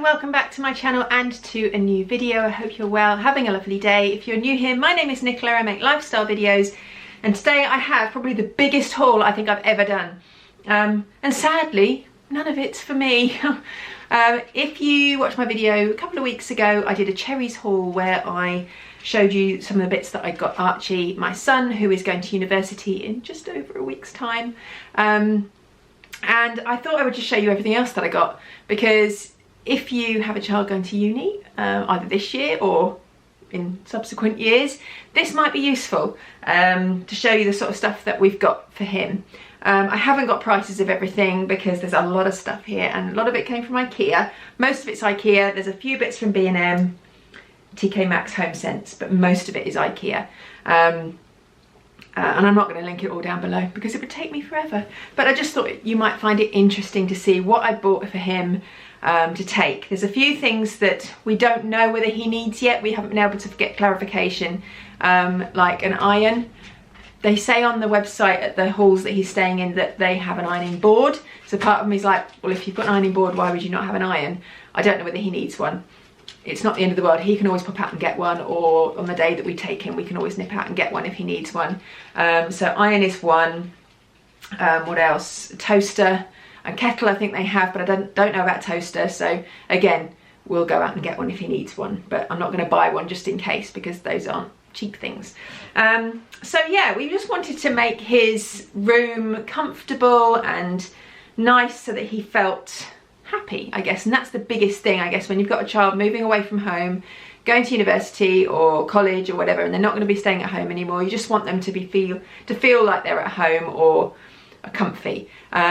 welcome back to my channel and to a new video. I hope you're well, having a lovely day. If you're new here, my name is Nicola, I make lifestyle videos, and today I have probably the biggest haul I think I've ever done. And sadly, none of it's for me. If you watched my video a couple of weeks ago, I did a cherries haul where I showed you some of the bits that I got Archie, my son, who is going to university in just over a week's time. And I thought I would just show you everything else that I got, because if you have a child going to uni, either this year or in subsequent years, this might be useful to show you the sort of stuff that we've got for him. I haven't got prices of everything because there's a lot of stuff here, and a lot of it came from Ikea. Most of it's Ikea. There's a few bits from B&M, TK MAXX Home Sense, but most of it is Ikea. And I'm not going to link it all down below because it would take me forever. But I just thought you might find it interesting to see what I bought for him to take. There's a few things that we don't know whether he needs yet. We haven't been able to get clarification, like an iron. They say on the website at the halls that he's staying in that they have an ironing board. So part of me is like, well, if you've got an ironing board, why would you not have an iron? I don't know whether he needs one. It's not the end of the world. He can always pop out and get one, or on the day that we take him, we can always nip out and get one if he needs one. So iron is one. What else? Toaster and kettle I think they have, but I don't know about toaster. So again, we'll go out and get one if he needs one, but I'm not going to buy one just in case because those aren't cheap things. So yeah, we just wanted to make his room comfortable and nice so that he felt happy, I guess. And that's the biggest thing, I guess, when you've got a child moving away from home, going to university or college or whatever, and they're not going to be staying at home anymore. You just want them to feel like they're at home or comfy.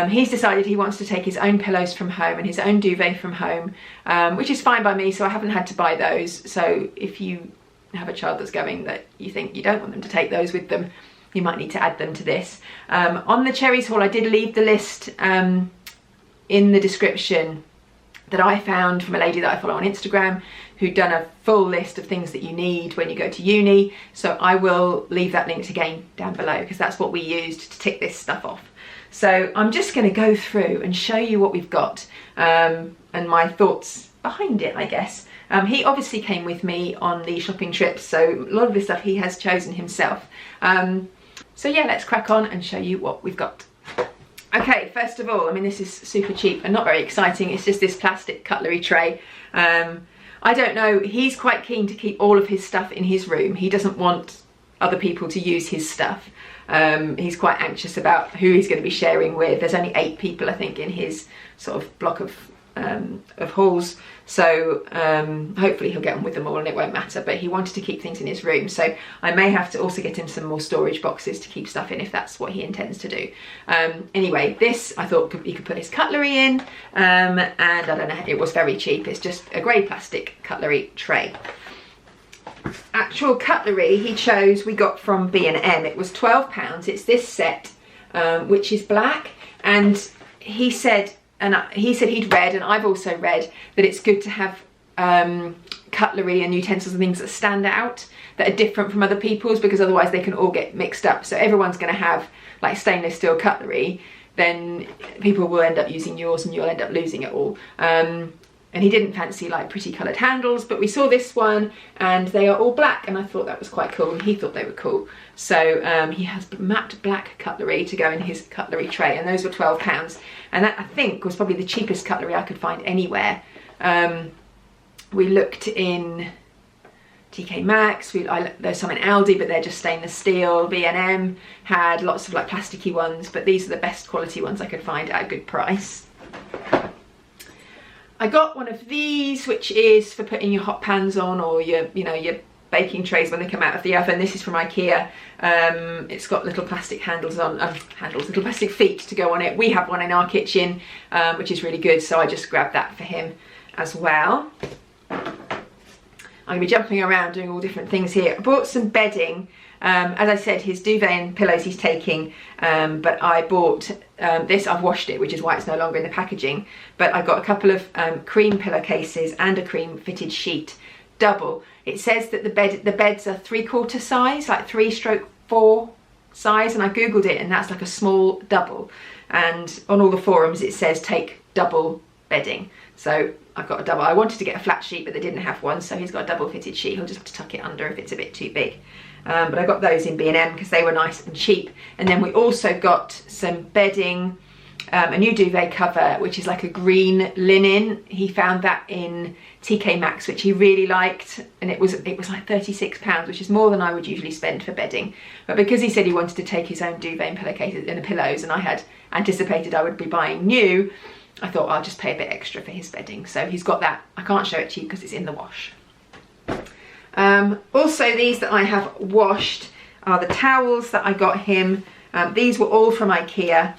He's decided he wants to take his own pillows from home and his own duvet from home, which is fine by me, so I haven't had to buy those. So if you have a child that's going that you think you don't want them to take those with them, you might need to add them to this. On the cherries haul, I did leave the list in the description that I found from a lady that I follow on Instagram who'd done a full list of things that you need when you go to uni. So I will leave that linked again down below because that's what we used to tick this stuff off. So I'm just going to go through and show you what we've got and my thoughts behind it, I guess. He obviously came with me on the shopping trips, so a lot of this stuff he has chosen himself. So yeah, let's crack on and show you what we've got. Okay, first of all, I mean, this is super cheap and not very exciting. It's just this plastic cutlery tray. I don't know, he's quite keen to keep all of his stuff in his room. He doesn't want other people to use his stuff. He's quite anxious about who he's going to be sharing with. There's only 8 people, I think, in his sort of block of halls, so hopefully he'll get on with them all and it won't matter, but he wanted to keep things in his room, so I may have to also get him some more storage boxes to keep stuff in if that's what he intends to do. Anyway, this I thought he could put his cutlery in, and I don't know, it was very cheap. It's just a grey plastic cutlery tray. Actual cutlery he chose, we got from B&M. It was £12. It's this set, which is black, and he said he'd read, and I've also read, that it's good to have cutlery and utensils and things that stand out, that are different from other people's, because otherwise they can all get mixed up. So everyone's going to have like stainless steel cutlery, then people will end up using yours and you'll end up losing it all. And he didn't fancy like pretty coloured handles, but we saw this one and they are all black, and I thought that was quite cool, and he thought they were cool. So he has matte black cutlery to go in his cutlery tray, and those were £12. And that, I think, was probably the cheapest cutlery I could find anywhere. We looked in TK MAXX, there's some in Aldi, but they're just stainless steel. B&M had lots of like plasticky ones, but these are the best quality ones I could find at a good price. I got one of these, which is for putting your hot pans on, or your baking trays when they come out of the oven. This is from Ikea. It's got little plastic handles on, little plastic feet to go on it. We have one in our kitchen, which is really good, so I just grabbed that for him as well. I'm going to be jumping around doing all different things here. I bought some bedding. As I said, his duvet and pillows he's taking, but I bought this. I've washed it, which is why it's no longer in the packaging, but I got a couple of cream pillowcases and a cream fitted sheet, double. It says that the beds are 3/4 size, like 3/4 size, and I googled it and that's like a small double, and on all the forums it says take double bedding. So I've got a double. I wanted to get a flat sheet, but they didn't have one, so he's got a double fitted sheet. He'll just have to tuck it under if it's a bit too big. But I got those in B&M because they were nice and cheap. And then we also got some bedding, a new duvet cover, which is like a green linen. He found that in TK MAXX, which he really liked, and it was like £36, which is more than I would usually spend for bedding. But because he said he wanted to take his own duvet and pillowcases and the pillows, and I had anticipated I would be buying new, I thought I'll just pay a bit extra for his bedding. So he's got that. I can't show it to you because it's in the wash. Also, these that I have washed are the towels that I got him. These were all from Ikea.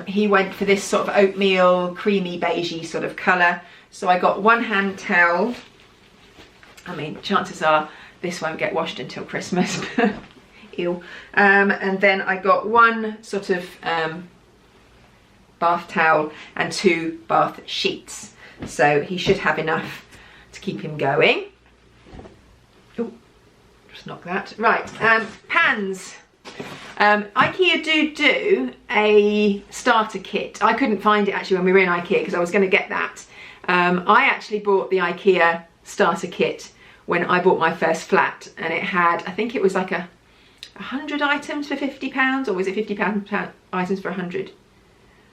He went for this sort of oatmeal, creamy, beigey sort of colour. So I got one hand towel. I mean, chances are this won't get washed until Christmas. Ew. And then I got one sort of bath towel and 2 bath sheets. So he should have enough to keep him going. Oh, just knock that. Right, pans. Ikea do a starter kit. I couldn't find it actually when we were in Ikea because I was going to get that. I actually bought the Ikea starter kit when I bought my first flat, and it had, I think it was like 100 items for £50, or was it £50 items for 100?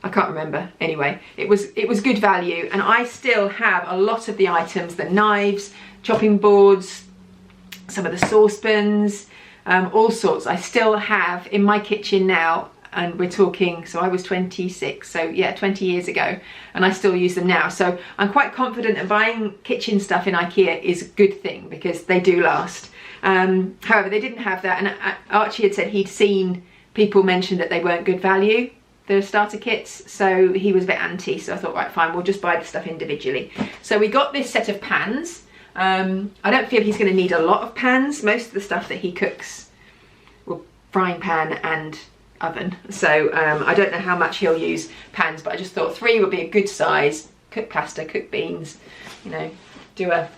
I can't remember. Anyway, it was good value, and I still have a lot of the items, the knives, chopping boards, some of the saucepans, all sorts. I still have in my kitchen now, and we're talking, so I was 26, so yeah, 20 years ago, and I still use them now. So I'm quite confident that buying kitchen stuff in Ikea is a good thing because they do last. However, they didn't have that, and Archie had said he'd seen people mention that they weren't good value, the starter kits, so he was a bit anti, so I thought, right, fine, we'll just buy the stuff individually. So we got this set of pans. I don't feel he's going to need a lot of pans. Most of the stuff that he cooks, well, frying pan and oven, so I don't know how much he'll use pans, but I just thought 3 would be a good size. Cook pasta, cook beans, you know, do a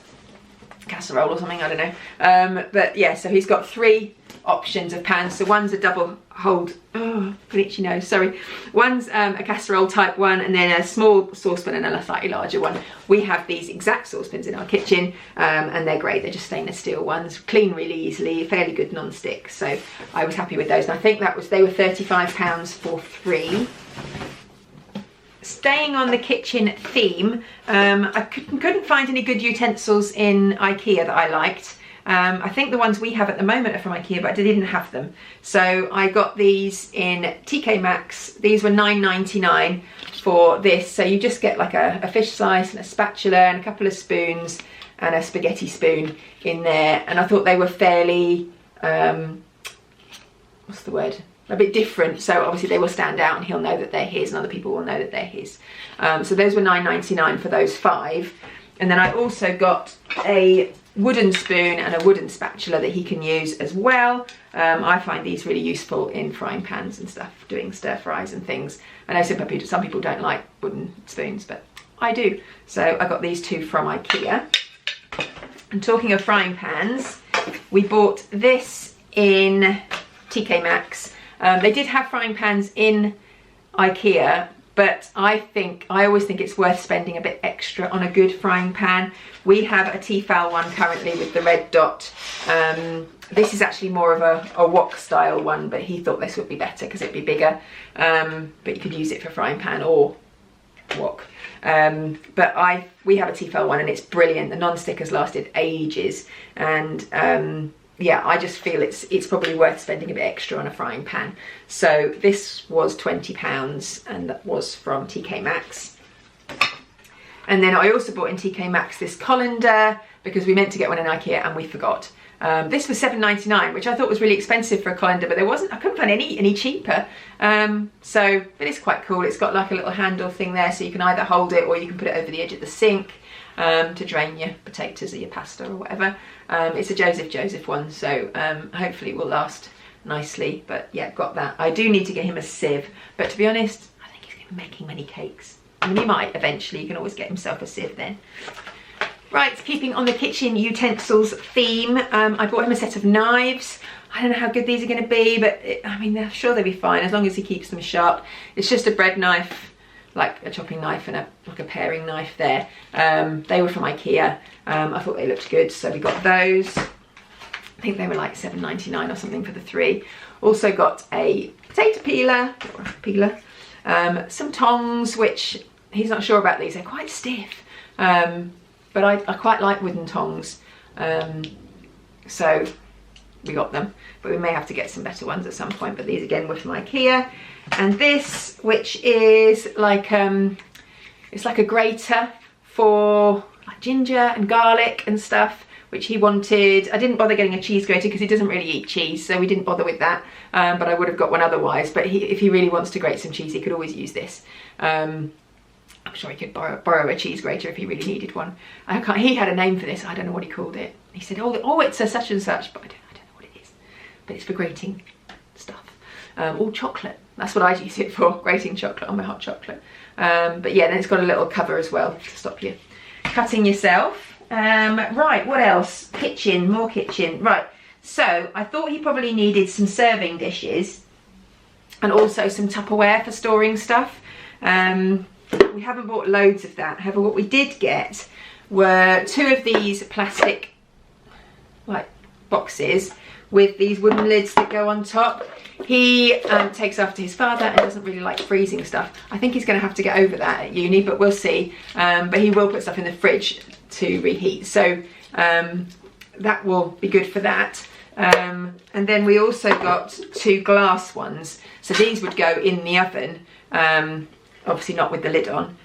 casserole or something, I don't know. But yeah, so he's got 3 options of pans. So one's a double hold, oh, itchy nose, sorry. One's a casserole type one, and then a small saucepan and a slightly larger one. We have these exact saucepans in our kitchen, and they're great. They're just stainless steel ones, clean really easily, fairly good non-stick. So I was happy with those, and I think they were £35 for 3. Staying on the kitchen theme, I couldn't find any good utensils in Ikea that I liked. I think the ones we have at the moment are from Ikea, but I didn't have them. So I got these in TK MAXX. These were £9.99 for this. So you just get like a fish slice and a spatula and a couple of spoons and a spaghetti spoon in there. And I thought they were fairly, what's the word? A bit different, so obviously they will stand out and he'll know that they're his, and other people will know that they're his. So those were £9.99 for those 5. And then I also got a wooden spoon and a wooden spatula that he can use as well. I find these really useful in frying pans and stuff, doing stir fries and things. I know some people don't like wooden spoons, but I do. So I got these 2 from Ikea. And talking of frying pans, we bought this in TK MAXX. They did have frying pans in Ikea, but I always think it's worth spending a bit extra on a good frying pan. We have a Tefal one currently with the red dot. This is actually more of a wok style one, but he thought this would be better because it'd be bigger. But you could use it for frying pan or wok. But we have a Tefal one and it's brilliant. The non-stick has lasted ages, and yeah, I just feel it's probably worth spending a bit extra on a frying pan. So this was £20, and that was from TK MAXX. And then I also bought in TK MAXX this colander because we meant to get one in Ikea and we forgot. This was £7.99, which I thought was really expensive for a colander, but I couldn't find any cheaper. So it is quite cool. It's got like a little handle thing there, so you can either hold it or you can put it over the edge of the sink to drain your potatoes or your pasta or whatever. It's a Joseph one, so hopefully it will last nicely. But yeah, got that. I do need to get him a sieve, but to be honest, I think he's going to be making many cakes. I mean, he might eventually. You can always get himself a sieve then. Right, keeping on the kitchen utensils theme, I bought him a set of knives. I don't know how good these are going to be, but I mean, I'm sure they'll be fine as long as he keeps them sharp. It's just a bread knife, like a chopping knife and like a paring knife there. They were from Ikea. I thought they looked good, so we got those. I think they were like $7.99 or something for the 3. Also got a potato peeler, some tongs, which he's not sure about these. They're quite stiff, but I quite like wooden tongs, so we got them. But we may have to get some better ones at some point. But these again were from Ikea. And this, which is like it's like a grater for like ginger and garlic and stuff, which he wanted. I didn't bother getting a cheese grater because he doesn't really eat cheese, so we didn't bother with that. But I would have got one otherwise. But if he really wants to grate some cheese, he could always use this. I'm sure he could borrow a cheese grater if he really needed one. He had a name for this. I don't know what he called it. He said, oh, it's a such and such, but I don't know what it is. But it's for grating stuff. All chocolate. That's what I'd use it for, grating chocolate on my hot chocolate. But yeah, then it's got a little cover as well to stop you cutting yourself. Right, what else? Kitchen, more kitchen. Right, so I thought he probably needed some serving dishes and also some Tupperware for storing stuff. We haven't bought loads of that. However, what we did get were 2 of these plastic like boxes with these wooden lids that go on top. He takes after his father and doesn't really like freezing stuff. I think he's going to have to get over that at uni, but we'll see. But he will put stuff in the fridge to reheat, so that will be good for that. And then we also got 2 glass ones, so these would go in the oven, obviously not with the lid on.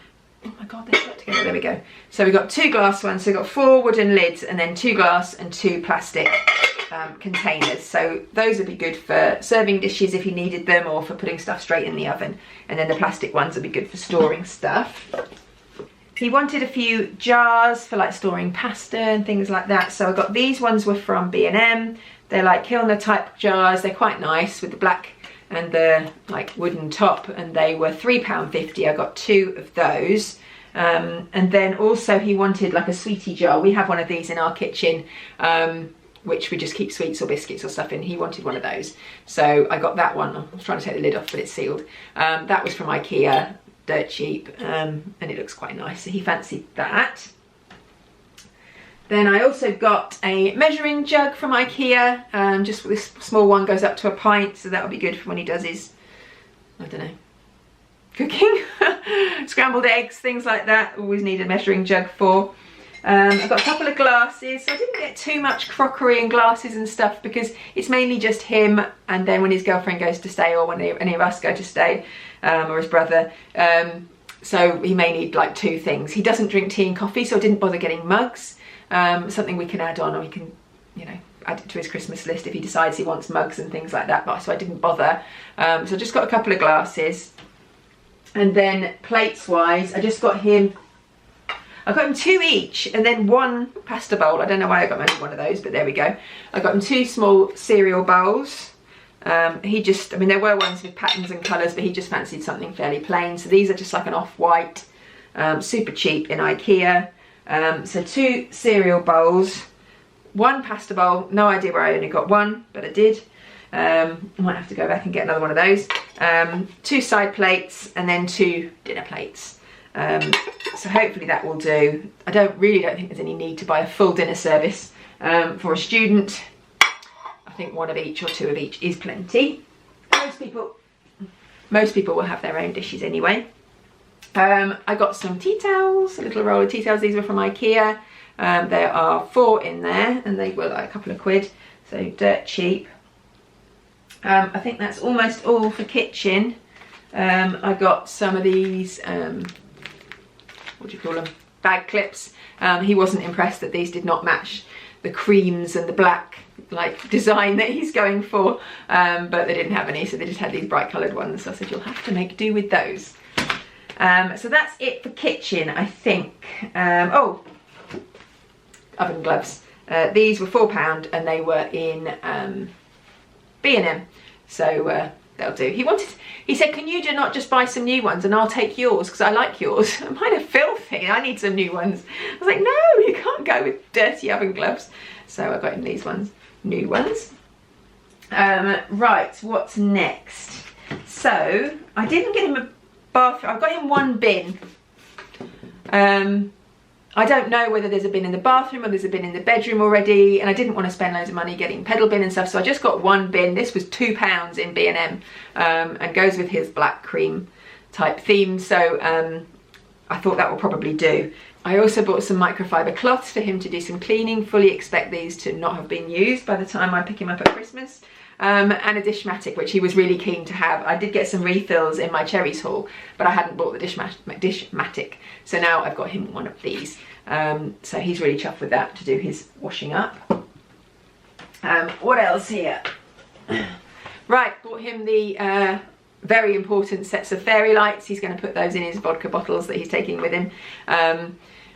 Oh my god, they're stuck together. There we go. So we got 2 glass ones, so we got 4 wooden lids and then 2 glass and 2 plastic containers. So those would be good for serving dishes if you needed them, or for putting stuff straight in the oven. And then the plastic ones would be good for storing stuff. He wanted a few jars for like storing pasta and things like that. So I got these ones, were from B&M. They're like Kilner type jars. They're quite nice with the black and the like wooden top, and they were £3.50. I got 2 of those. And then also he wanted like a sweetie jar. We have one of these in our kitchen, which we just keep sweets or biscuits or stuff in. He wanted one of those, so I got that one. I was trying to take the lid off, but it's sealed. That was from Ikea, dirt cheap, and it looks quite nice, so he fancied that. Then I also got a measuring jug from Ikea, just this small one goes up to a pint, so that'll be good for when he does his, I don't know, cooking, scrambled eggs, things like that. Always need a measuring jug for. I've got a couple of glasses, so I didn't get too much crockery and glasses and stuff because it's mainly just him, and then when his girlfriend goes to stay, or when any of us go to stay, or his brother, so he may need like 2 things. He doesn't drink tea and coffee, so I didn't bother getting mugs. Something we can add on, or we can, you know, add it to his Christmas list if he decides he wants mugs and things like that, but so I didn't bother. So I just got a couple of glasses. And then plates wise, I got him 2 each, and then 1 pasta bowl. I don't know why I got only 1 of those, but there we go. I got him 2 small cereal bowls. He just, I mean, there were ones with patterns and colours, but he just fancied something fairly plain. So these are just like an off-white, super cheap in Ikea. So 2 cereal bowls, 1 pasta bowl. No idea where I only got 1, but I did. I might have to go back and get another one of those. 2 side plates, and then 2 dinner plates. So hopefully that will do. I don't think there's any need to buy a full dinner service for a student. I think 1 of each or 2 of each is plenty. Most people will have their own dishes anyway. I got some tea towels, a little roll of tea towels. These were from Ikea. There are 4 in there, and they were like a couple of quid, so dirt cheap. I think that's almost all for kitchen. I got some of these, what do you call them, bag clips. He wasn't impressed that these did not match the creams and the black like design that he's going for, but they didn't have any, so they just had these bright coloured ones. So I said you'll have to make do with those. So that's it for kitchen, I think. Oh, oven gloves. These were £4 and they were in B&M, so they'll do. He said, can you not just buy some new ones and I'll take yours because I like yours. Mine are filthy, I need some new ones. I was like, no, you can't go with dirty oven gloves. So I got him these ones, new ones. Right, what's next? So I didn't get him bathroom. I've got him one bin. I don't know whether there's a bin in the bathroom or there's a bin in the bedroom already, and I didn't want to spend loads of money getting pedal bin and stuff, so I just got one bin. This was £2 in B&M, and goes with his black cream type theme, so I thought that will probably do. I also bought some microfiber cloths for him to do some cleaning. Fully expect these to not have been used by the time I pick him up at Christmas. And a dishmatic, which he was really keen to have. I did get some refills in my cherries haul, but I hadn't bought the dishmatic, so now I've got him one of these. So he's really chuffed with that to do his washing up. What else here? Right, bought him the very important sets of fairy lights. He's going to put those in his vodka bottles that he's taking with him.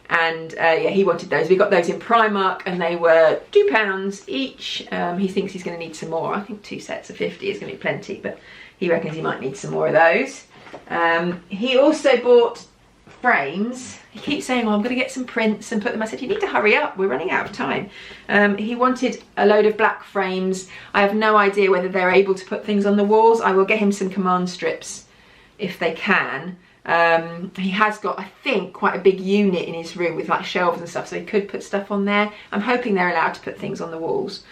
Yeah, he wanted those. We got those in Primark and they were £2 each. He thinks he's going to need some more. I think 2 sets of 50 is going to be plenty, but he reckons he might need some more of those. He also bought frames. He keeps saying, well, I'm going to get some prints and put them. I said, you need to hurry up, we're running out of time. He wanted a load of black frames. I have no idea whether they're able to put things on the walls. I will get him some command strips if they can. He has got, I think, quite a big unit in his room with like shelves and stuff, so he could put stuff on there. I'm hoping they're allowed to put things on the walls.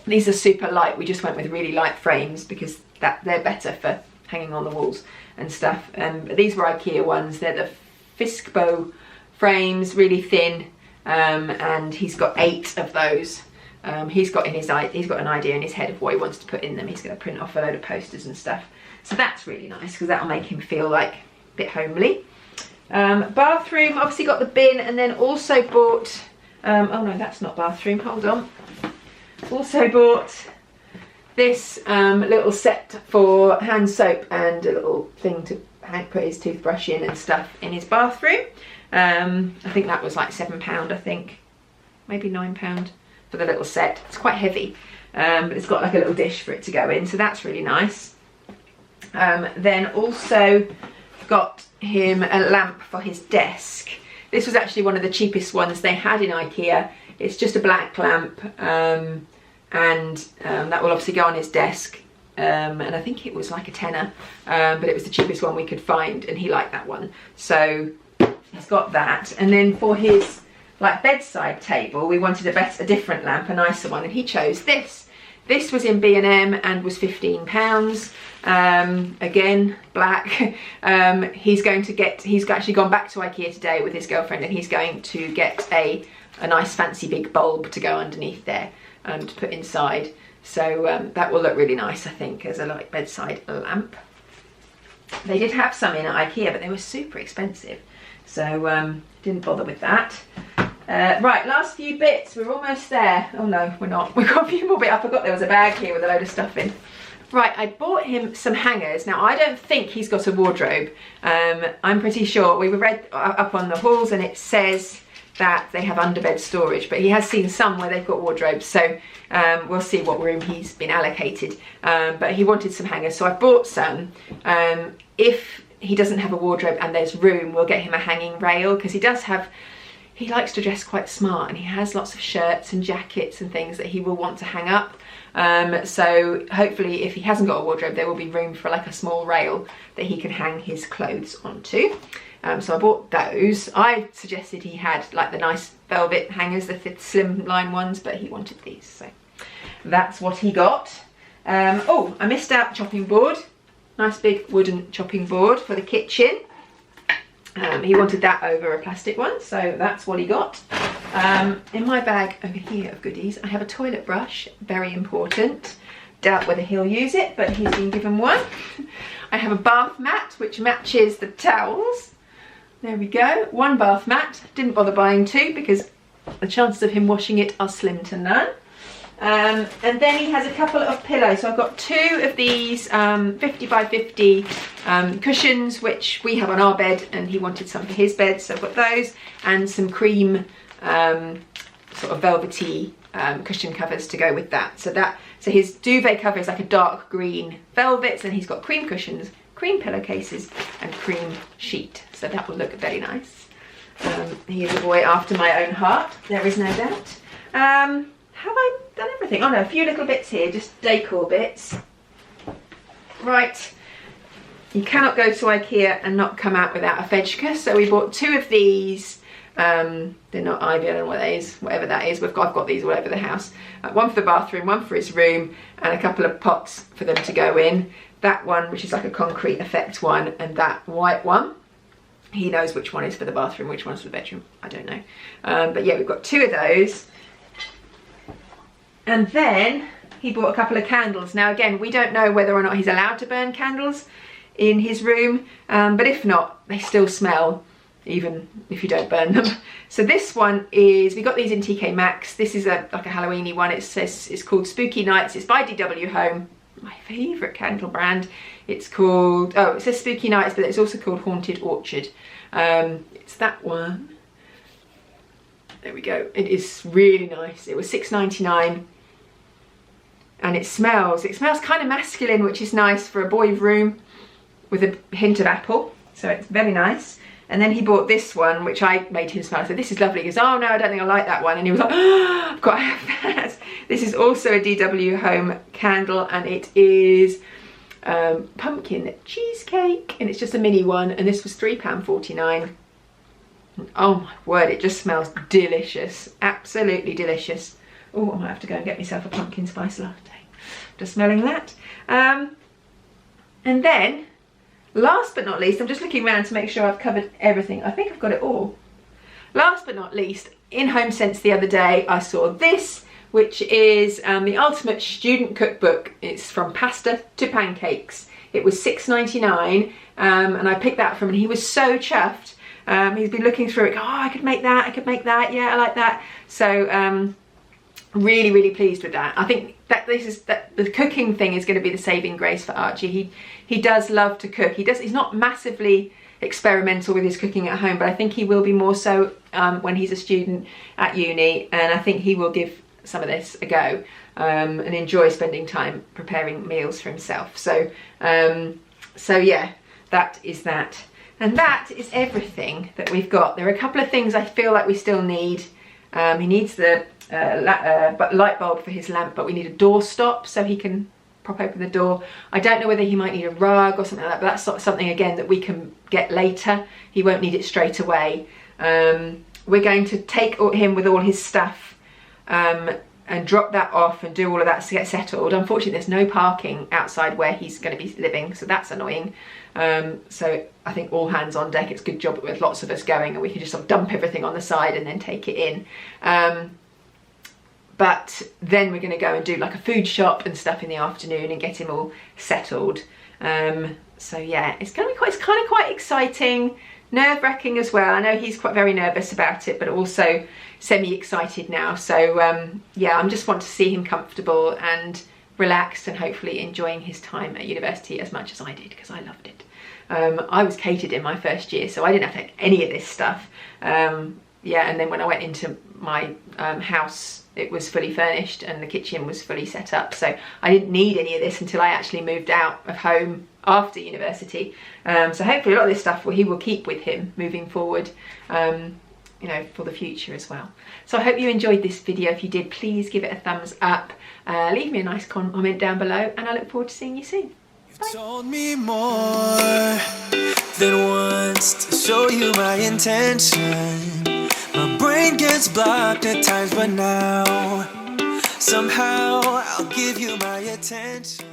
These are super light. We just went with really light frames because they're better for hanging on the walls and stuff. But these were Ikea ones. They're the Fiskbo frames, really thin, and he's got 8 of those. He's got an idea in his head of what he wants to put in them. He's going to print off a load of posters and stuff. So that's really nice because that'll make him feel like a bit homely. Bathroom, obviously got the bin, and then also bought, oh no, that's not bathroom, hold on. Also bought this little set for hand soap and a little thing to put his toothbrush in and stuff in his bathroom. I think that was like £7, I think, maybe £9 for the little set. It's quite heavy, but it's got like a little dish for it to go in, so that's really nice. Then also got him a lamp for his desk. This was actually one of the cheapest ones they had in Ikea. It's just a black lamp, and that will obviously go on his desk. And I think it was like a tenner, but it was the cheapest one we could find, and he liked that one. So he's got that. And then for his like bedside table, we wanted a different lamp, a nicer one, and he chose this. This was in B&M and was £15. Again, black. He's actually gone back to Ikea today with his girlfriend, and he's going to get a nice fancy big bulb to go underneath there to put inside. So that will look really nice, I think, as a like bedside lamp. They did have some in at Ikea, but they were super expensive, so didn't bother with that. Right, last few bits. We're almost there. Oh no, we're not. We've got a few more bits. I forgot there was a bag here with a load of stuff in. Right, I bought him some hangers. Now, I don't think he's got a wardrobe. I'm pretty sure. We read up on the halls and it says that they have underbed storage, but he has seen some where they've got wardrobes, so we'll see what room he's been allocated. But he wanted some hangers, so I bought some. If he doesn't have a wardrobe and there's room, we'll get him a hanging rail, because he likes to dress quite smart, and he has lots of shirts and jackets and things that he will want to hang up. So hopefully, if he hasn't got a wardrobe, there will be room for like a small rail that he can hang his clothes onto. So I bought those. I suggested he had like the nice velvet hangers, the slim line ones, but he wanted these, so that's what he got. Oh, I missed out chopping board. Nice big wooden chopping board for the kitchen. He wanted that over a plastic one, so that's what he got. In my bag over here of goodies, I have a toilet brush, very important. Doubt whether he'll use it, but he's been given one. I have a bath mat, which matches the towels. There we go, one bath mat. Didn't bother buying 2 because the chances of him washing it are slim to none. And then he has a couple of pillows. So I've got 2 of these 50 by 50 cushions, which we have on our bed, and he wanted some for his bed, so I've got those, and some cream sort of velvety cushion covers to go with that. So his duvet cover is like a dark green velvet, and he's got cream cushions, cream pillowcases, and cream sheet. So that will look very nice. He is a boy after my own heart, there is no doubt. Have I done everything? Oh no, a few little bits here, just decor bits. Right, you cannot go to Ikea and not come out without a vegeta. So we bought 2 of these. They're not Ivy, I don't know what that is, whatever that is. I've got these all over the house. One for the bathroom, one for his room, and a couple of pots for them to go in. That one, which is like a concrete effect one, and that white one. He knows which one is for the bathroom, which one's for the bedroom. I don't know. But yeah, we've got 2 of those. And then he bought a couple of candles. Now again, we don't know whether or not he's allowed to burn candles in his room, but if not, they still smell even if you don't burn them. So this one is, we got these in TK Maxx. This is like a Halloweeny one. It says it's called Spooky Nights. It's by DW Home, my favourite candle brand. It's called, oh, it says Spooky Nights, but it's also called Haunted Orchard. It's that one. There we go. It is really nice. It was £6.99. And it smells kind of masculine, which is nice for a boy room with a hint of apple. So it's very nice. And then he bought this one, which I made him smell. I said, this is lovely. He goes, oh no, I don't think I like that one. And he was like, oh, I've got to have that. This is also a DW Home candle, and it is pumpkin cheesecake. And it's just a mini one. And this was £3.49. Oh my word, it just smells delicious. Absolutely delicious. Oh, I might have to go and get myself a pumpkin spice latte. Just smelling that. And then, last but not least, I'm just looking around to make sure I've covered everything. I think I've got it all. Last but not least, in Home Sense the other day, I saw this, which is the Ultimate Student Cookbook. It's from pasta to pancakes. It was £6.99, and I picked that from him, and he was so chuffed. He's been looking through it, oh, I could make that, yeah, I like that. So, really, really pleased with that. I think that the cooking thing is going to be the saving grace for Archie. He does love to cook. He's not massively experimental with his cooking at home, but I think he will be more so when he's a student at uni, and I think he will give some of this a go and enjoy spending time preparing meals for himself. So so yeah, that is that. And that is everything that we've got. There are a couple of things I feel like we still need. He needs the light bulb for his lamp, but we need a door stop so he can prop open the door. I don't know whether he might need a rug or something like that, but that's sort of something again that we can get later. He won't need it straight away. We're going to take him with all his stuff and drop that off and do all of that to get settled. Unfortunately, there's no parking outside where he's going to be living, so that's annoying. So I think all hands on deck. It's a good job that with lots of us going, and we can just sort of dump everything on the side and then take it in. But then we're going to go and do like a food shop and stuff in the afternoon and get him all settled. So yeah, it's kind of quite exciting, nerve-wracking as well. I know he's quite very nervous about it, but also semi-excited now. So yeah, I just want to see him comfortable and relaxed and hopefully enjoying his time at university as much as I did, because I loved it. I was catered in my first year, so I didn't have to take any of this stuff. Yeah, and then when I went into my house, it was fully furnished and the kitchen was fully set up, so I didn't need any of this until I actually moved out of home after university. So hopefully a lot of this stuff he will keep with him moving forward, you know, for the future as well. So I hope you enjoyed this video. If you did, please give it a thumbs up, leave me a nice comment down below, and I look forward to seeing you soon. Bye. You told me more than once to show you my intention. My brain gets blocked at times, but now somehow I'll give you my attention.